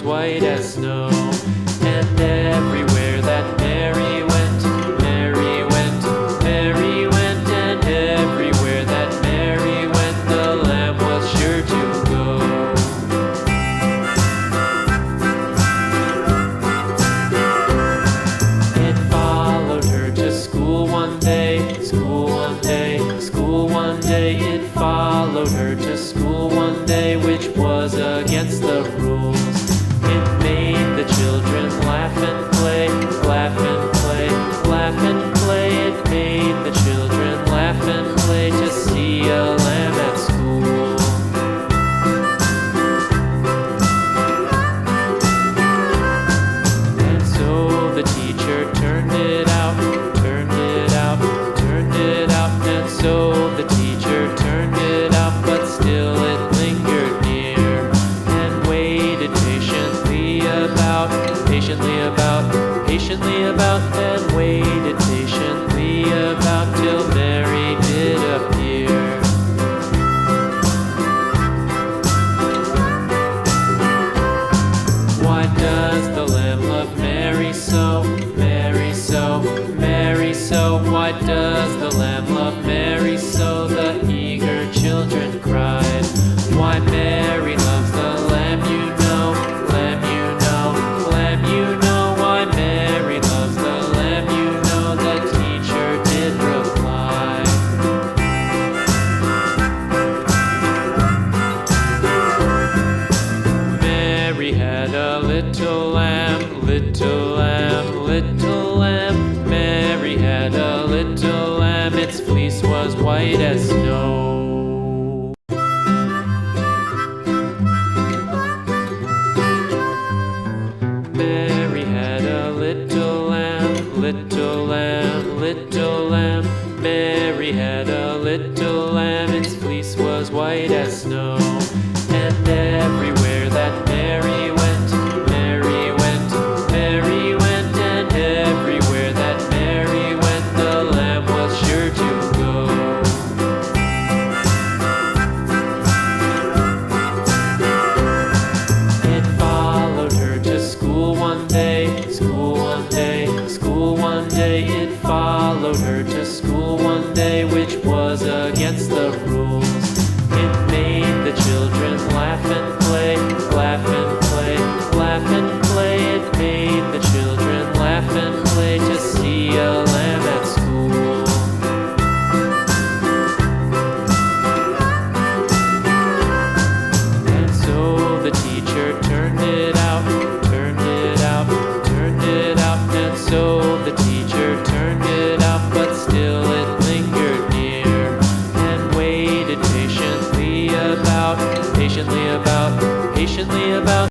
white as snow. And everywhere that Mary went, Mary went, Mary went, and everywhere that Mary went, the lamb was sure to go. It followed her to school one day, school one day, school one day. It followed her to school one day, which was against the rules. It made the children laugh and play, laugh and play, laugh and play. It made the children laugh and play to see a lamb at school. And so the teacher turned it out, turned it out, turned it out. And so the teacher turned it out, but still it lingered near and waited patiently about, patiently about, and waited patiently about till Mary did appear. Why does the lamb love Mary so, Mary so, Mary so? Why does the lamb love Mary so? The eager children cried. Why Mary loves the lamb, you know, lamb, you know, lamb, you know. Why Mary loves the lamb, you know, the teacher did reply. Mary had a little lamb, little lamb, little lamb. Mary had a little lamb, its fleece was white as snow.